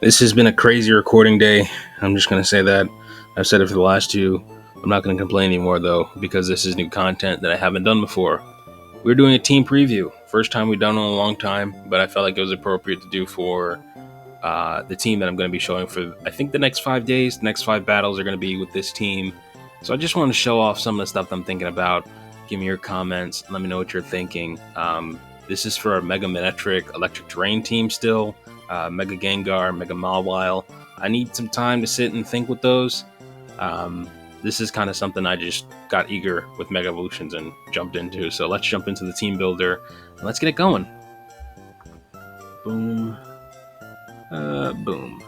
This has been a crazy recording day. I'm just going to say that. I've said it for the last two. I'm not going to complain anymore, though, because this is new content that I haven't done before. We're doing a team preview. First time we've done it in a long time, but I felt like it was appropriate to do for the team that I'm going to be showing for, I think, the next 5 days. The next 5 battles are going to be with this team. So I just want to show off some of the stuff I'm thinking about. Give me your comments. Let me know what you're thinking. This is for a Mega Manectric Electric Terrain team still. Mega Gengar, Mega Mawile. I need some time to sit and think with those. This is kind of something I just got eager with Mega Evolutions and jumped into. So let's jump into the team builder and let's get it going. Boom. Boom.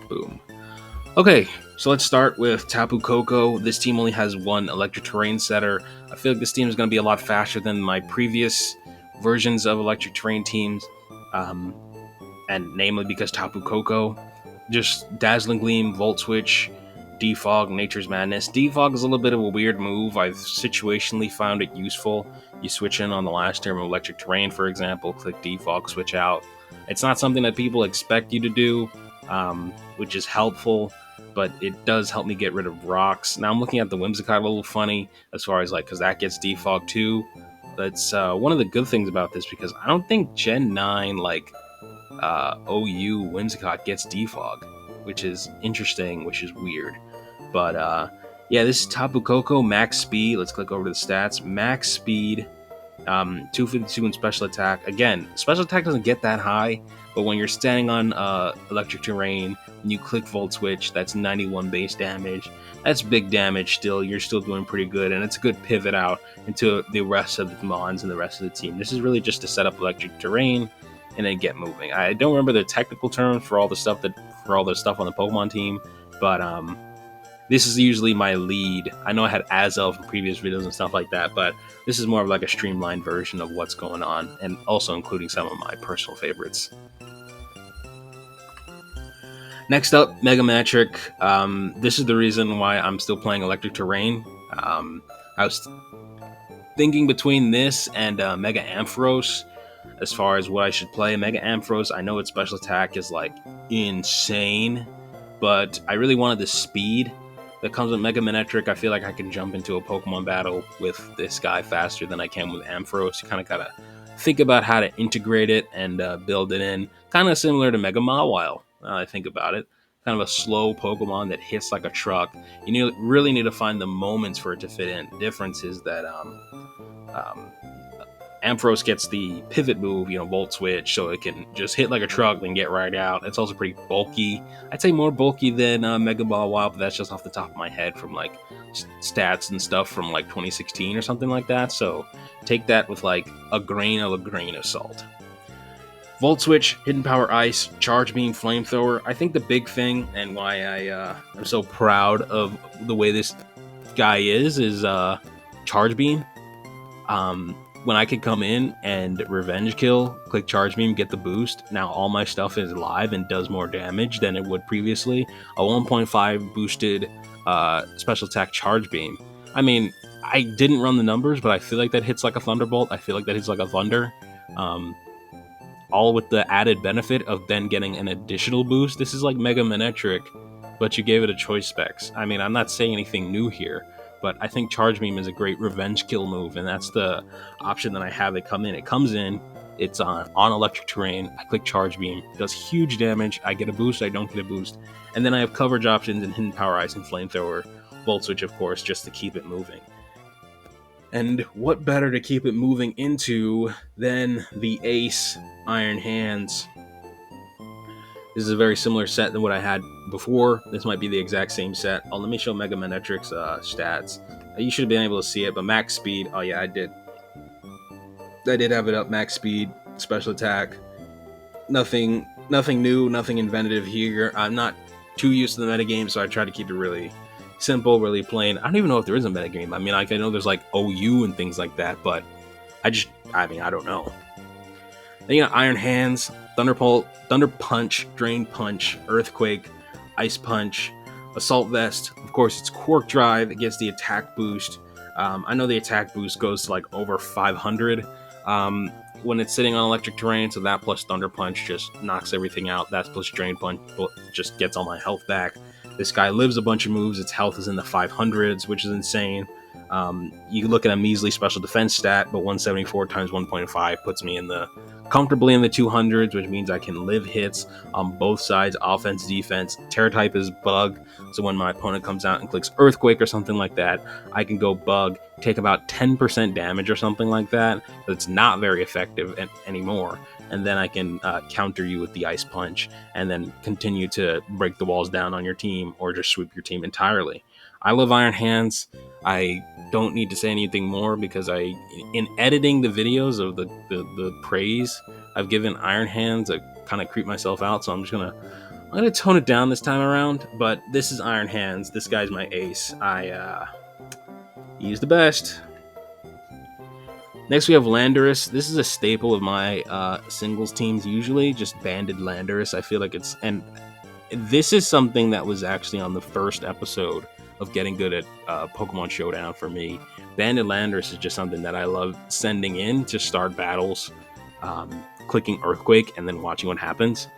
Boom. Okay, so let's start with Tapu Koko. This team only has one Electric Terrain setter. I feel like this team is going to be a lot faster than my previous versions of Electric Terrain teams. And namely because Tapu Koko, just Dazzling Gleam, Volt Switch, Defog, Nature's Madness. Defog is a little bit of a weird move. I've situationally found it useful. You switch in on the last term of Electric Terrain, for example, click Defog, switch out. It's not something that people expect you to do, which is helpful, but it does help me get rid of rocks. Now I'm looking at the Whimsicott a little funny as far as because that gets Defog too. That's one of the good things about this, because I don't think Gen 9 OU Whimsicott gets Defog, which is interesting, which is weird. But yeah, this is Tapu Koko, max speed. Let's click over to the stats. Max speed, 252 in special attack. Again, special attack doesn't get that high, but when you're standing on Electric Terrain and you click Volt Switch, that's 91 base damage. That's big damage still. You're still doing pretty good, and it's a good pivot out into the rest of the Mons and the rest of the team. This is really just to set up Electric Terrain and then get moving. I don't remember the technical terms for all the stuff on the Pokemon team, but this is usually my lead. I know I had Azel from previous videos and stuff like that, but this is more of like a streamlined version of what's going on, and also including some of my personal favorites. Next up, Mega Manectric. This is the reason why I'm still playing Electric Terrain. I was thinking between this and Mega Ampharos as far as what I should play. Mega Ampharos, I know its special attack is insane, but I really wanted the speed that comes with Mega Manectric. I feel like I can jump into a Pokemon battle with this guy faster than I can with Ampharos. You kind of gotta think about how to integrate it and build it in. Kind of similar to Mega Mawile, I think about it. Kind of a slow Pokemon that hits like a truck. You really need to find the moments for it to fit in. The difference is that Ampharos gets the pivot move, Volt Switch, so it can just hit like a truck and get right out. It's also pretty bulky. I'd say more bulky than Mega Mawile, but that's just off the top of my head from stats and stuff from 2016 or something like that. So take that with a grain of salt. Volt Switch, Hidden Power Ice, Charge Beam, Flamethrower. I think the big thing, and why I'm so proud of the way this guy is Charge Beam. When I could come in and Revenge Kill, click Charge Beam, get the boost, now all my stuff is live and does more damage than it would previously. A 1.5 boosted special attack Charge Beam. I mean, I didn't run the numbers, but I feel like that hits like a Thunderbolt. I feel like that hits like a Thunder. All with the added benefit of then getting an additional boost. This is like Mega Manectric, but you gave it a choice specs. I mean, I'm not saying anything new here, but I think Charge Beam is a great revenge kill move, and that's the option that I have it come in. It comes in, it's on Electric Terrain, I click Charge Beam, it does huge damage, I get a boost, I don't get a boost, and then I have coverage options in Hidden Power Ice and Flamethrower, Volt Switch, of course, just to keep it moving. And what better to keep it moving into than the Ace Iron Hands. This is a very similar set than what I had before. This might be the exact same set. Oh, let me show Mega Manectric's stats. You should have been able to see it, but max speed. Oh yeah, I did. I did have it up. Max speed, special attack. Nothing new, nothing inventive here. I'm not too used to the metagame, so I try to keep it really simple, really plain. I don't even know if there is a metagame. I mean, I know there's OU and things like that, but I don't know. Then you got Iron Hands, Thunder Punch, Drain Punch, Earthquake, Ice Punch, Assault Vest. Of course, it's Quark Drive. It gets the attack boost. I know the attack boost goes to over 500. when it's sitting on electric terrain, so that plus Thunder Punch just knocks everything out. That plus Drain Punch just gets all my health back. This guy lives a bunch of moves. Its health is in the 500s, which is insane. You look at a measly special defense stat, but 174 times 1.5 puts me comfortably in the 200s, which means I can live hits on both sides, offense, defense. Terra type is Bug, so when my opponent comes out and clicks Earthquake or something like that, I can go Bug, take about 10% damage or something like that. That's not very effective anymore. And then I can counter you with the Ice Punch, and then continue to break the walls down on your team, or just sweep your team entirely. I love Iron Hands. I don't need to say anything more because in editing the videos of the praise I've given Iron Hands, I kind of creep myself out. So I'm gonna tone it down this time around. But this is Iron Hands. This guy's my ace. He's the best. Next we have Landorus. This is a staple of my singles teams usually, just banded Landorus. I feel like and this is something that was actually on the first episode of getting good at Pokemon Showdown for me. Banded Landorus is just something that I love sending in to start battles, clicking Earthquake, and then watching what happens.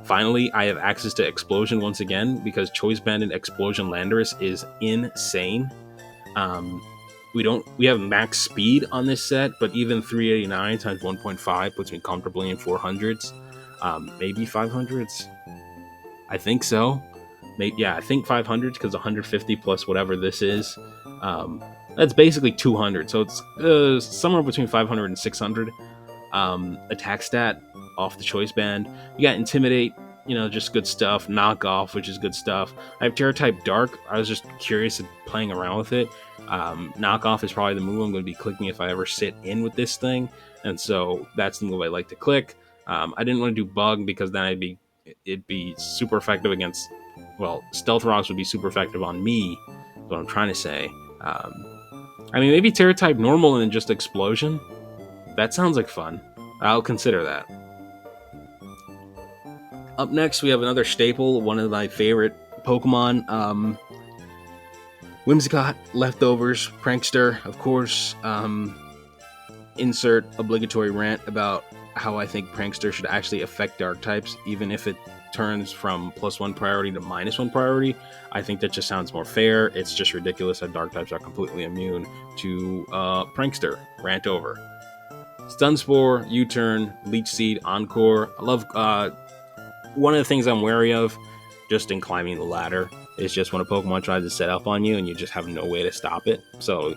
Finally, I have access to Explosion once again, because Choice Banded Explosion Landorus is insane. We have max speed on this set, but even 389 times 1.5 puts me comfortably in 400s. Maybe 500s? I think so. I think 500 because 150 plus whatever this is. That's basically 200. So it's somewhere between 500 and 600. Attack stat off the Choice Band. You got Intimidate, just good stuff. Knock Off, which is good stuff. I have Terra type Dark. I was just curious at playing around with it. Knock Off is probably the move I'm going to be clicking if I ever sit in with this thing. And so that's the move I like to click. I didn't want to do Bug because then it'd be super effective against... Well, Stealth Rocks would be super effective on me, is what I'm trying to say. Maybe Terra type Normal and then just Explosion. That sounds like fun. I'll consider that. Up next, we have another staple, one of my favorite Pokemon. Whimsicott, Leftovers, Prankster, of course. Insert obligatory rant about how I think Prankster should actually affect Dark types, even if it turns from +1 priority to -1 priority. I think that just sounds more fair. It's just ridiculous that Dark types are completely immune to Prankster. Rant over. Stun Spore, U-Turn, Leech Seed, Encore. I love... one of the things I'm wary of, just in climbing the ladder, is just when a Pokemon tries to set up on you and you just have no way to stop it. So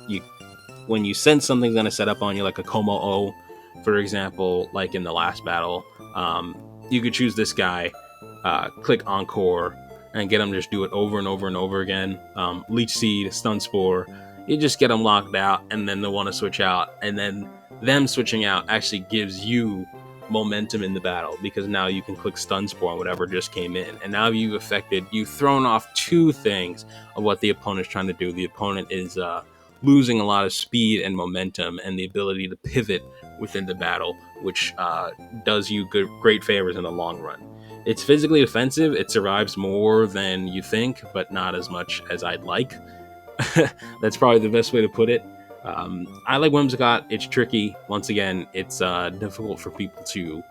when you sense something's going to set up on you, like a Como-O, for example, like in the last battle, you could choose this guy, click Encore, and get them to just do it over and over and over again. Leech Seed, Stun Spore, you just get them locked out, and then they'll want to switch out, and then them switching out actually gives you momentum in the battle, because now you can click Stun Spore on whatever just came in, and now you've thrown off two things of what the opponent's trying to do. The opponent is losing a lot of speed and momentum and the ability to pivot within the battle, which does you great favors in the long run. It's physically offensive. It survives more than you think, but not as much as I'd like. That's probably the best way to put it. I like Whimsicott. It's tricky. Once again, it's difficult for people to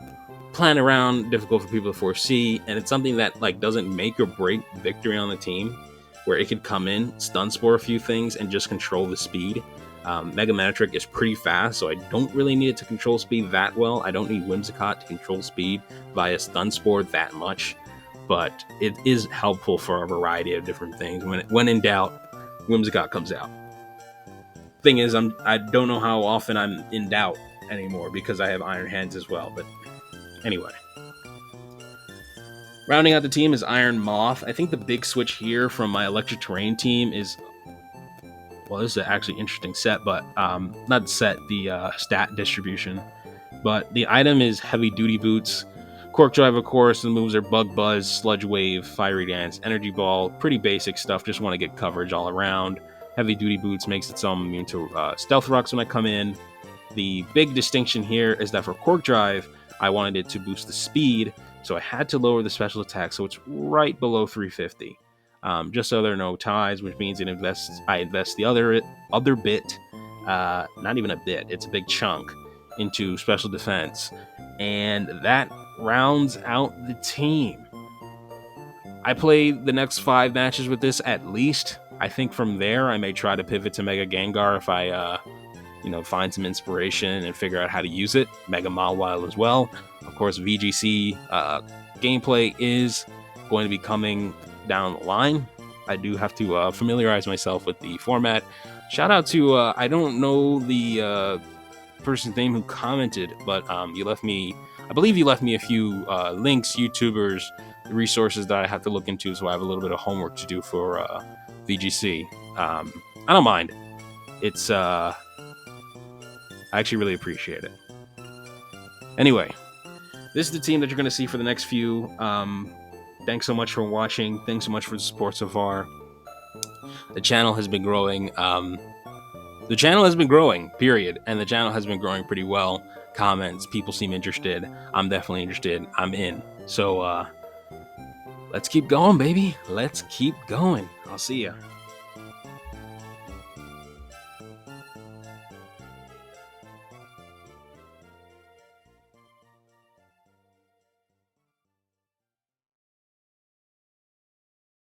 plan around, difficult for people to foresee, and it's something that doesn't make or break victory on the team, where it could come in, Stun Spore a few things, and just control the speed. Mega Manectric is pretty fast, so I don't really need it to control speed that well. I don't need Whimsicott to control speed via Stun Spore that much, but it is helpful for a variety of different things. When in doubt, Whimsicott comes out. Thing is, I don't know how often I'm in doubt anymore because I have Iron Hands as well, but anyway. Rounding out the team is Iron Moth. I think the big switch here from my Electric Terrain team is... Well, this is actually an interesting set, but not set, the stat distribution. But the item is Heavy Duty Boots. Cork Drive, of course, the moves are Bug Buzz, Sludge Wave, Fiery Dance, Energy Ball. Pretty basic stuff, just want to get coverage all around. Heavy Duty Boots makes it so I'm immune to Stealth Rocks when I come in. The big distinction here is that for Cork Drive, I wanted it to boost the speed, so I had to lower the special attack, so it's right below 350. Just so there are no ties, which means I invest the other bit, not even a bit, it's a big chunk, into special defense, and that rounds out the team. I play the next 5 matches with this at least. I think from there I may try to pivot to Mega Gengar if I find some inspiration and figure out how to use it. Mega Mawile as well. Of course, VGC gameplay is going to be coming down the line. I do have to familiarize myself with the format. Shout out to, I don't know the person's name who commented, but I believe you left me a few links, YouTubers, resources that I have to look into, so I have a little bit of homework to do for VGC. I don't mind. It's, I actually really appreciate it. Anyway, this is the team that you're going to see for the next few. Thanks so much for watching. Thanks so much for the support so far. The channel has been growing. The channel has been growing, period. And the channel has been growing pretty well. Comments, people seem interested. I'm definitely interested. I'm in. So, let's keep going, baby. Let's keep going. I'll see ya.